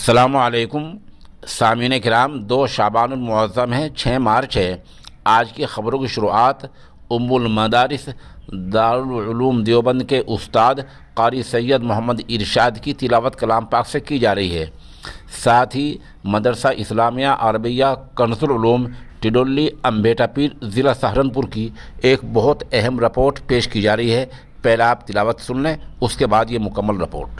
अस्सलामुअलैकुम सामीन किराम। 2 शाबानुल मुअज़्ज़म है, 6 मार्च है। आज की ख़बरों की शुरुआत उम्मुल मदारिस दारुल उलूम देवबंद के उस्ताद क़ारी सैयद मोहम्मद इरशाद की तिलावत कलाम पाक से की जा रही है। साथ ही मदरसा इस्लामिया अरबिया कंज़ुल उलूम टिडोली अम्बेटा पीर ज़िला सहारनपुर की एक बहुत अहम रिपोर्ट पेश की जा रही है। पहले आप तिलावत सुन लें, उसके बाद ये मुकम्मल रिपोर्ट।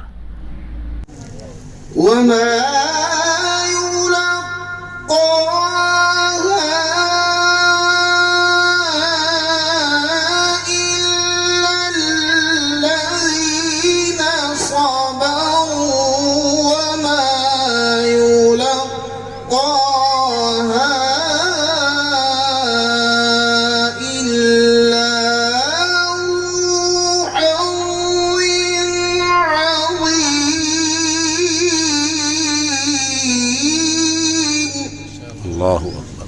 अल्लाहु अकबर।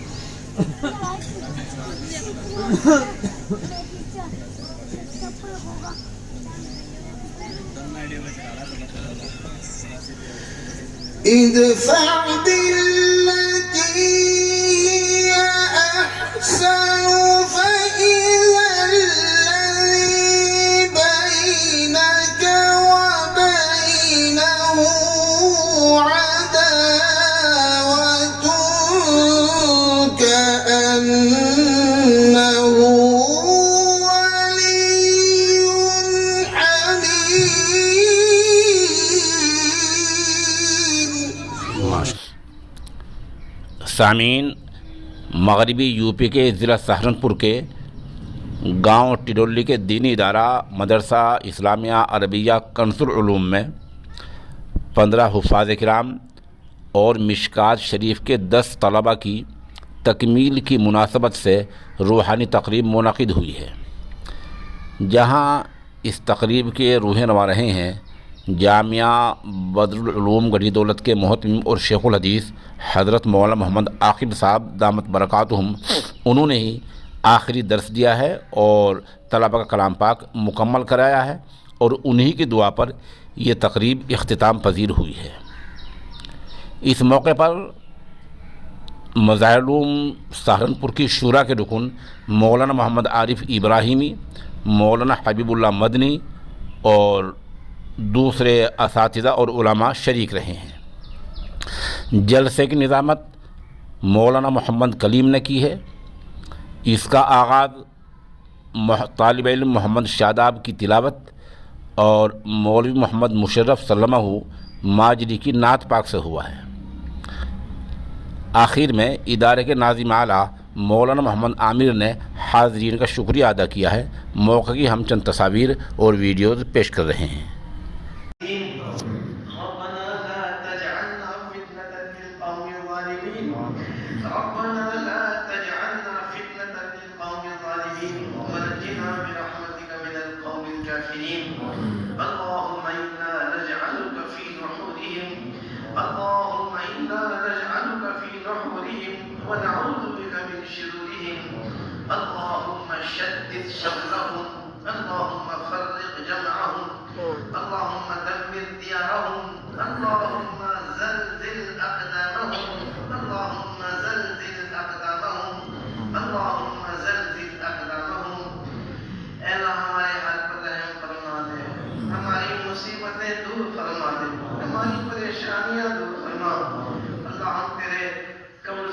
इदफ़अ बिल्लती हिय अहसन फ़इज़ल्लज़ी बैनक व बैनहु अदावतुन कअन्नहु वलिय्युन हमीम। सामीन, मगरबी यूपी के ज़िला सहारनपुर के गांव टिडोली के दीनी इदारा मदरसा इस्लामिया अरबिया कंज़ुल उलूम में 15 हुफ़ाज़ किराम और मिशकात शरीफ के 10 तलबा की तकमील की मुनासबत से रूहानी तक़रीब मुनक़िद हुई है, जहां इस तक़रीब के रूहनुमा रहे हैं जामिया बदरुल उलूम गढ़ी दौलत के मोहतमिम और शेखुल हदीस हज़रत मौलाना मोहम्मद आकिब साहब दामत बरकातुहुम। उन्होंने ही आखिरी दर्स दिया है और तलबा का कलाम पाक मुकम्मल कराया है और उन्हीं की दुआ पर यह तक़रीब इख्तिताम पजीर हुई है। इस मौके पर मज़ाहिरुल उलूम सहारनपुर की शूरा के रुकन मौलाना मोहम्मद आरिफ इब्राहिमी, मौलाना हबीबुल्लाह मदनी और दूसरे असातिज़ा और उलमा शरीक रहे हैं। जलसे की निज़ामत मौलाना मोहम्मद कलीम ने की है। इसका आगाज़ तालिब इल्म मोहम्मद शादाब की तिलावत और मौलवी मोहम्मद मुशर्रफ सल्लमाहु माजरी की नात पाक से हुआ है। आखिर में इदारे के नाज़िम आला मौलाना मोहम्मद आमिर ने हाज़रीन का शुक्रिया अदा किया है। मौके की हम चंद तस्वीर और वीडियोज़ पेश कर रहे हैं। ونعوذ بك من شرورهم اللهم شتت شملهم اللهم فرق جمعهم اللهم دمر ديارهم اللهم زلزل أقدامهم اللهم زلزل أقدامهم اللهم زلزل أقدامهم। अल्लाह हमारे हाल पर रहम फरमा दे, हमारी मुसीबतें दूर फरमा दे, हमारी परेशानियां दूर फरमा। अल्लाह हम तेरे कमजोर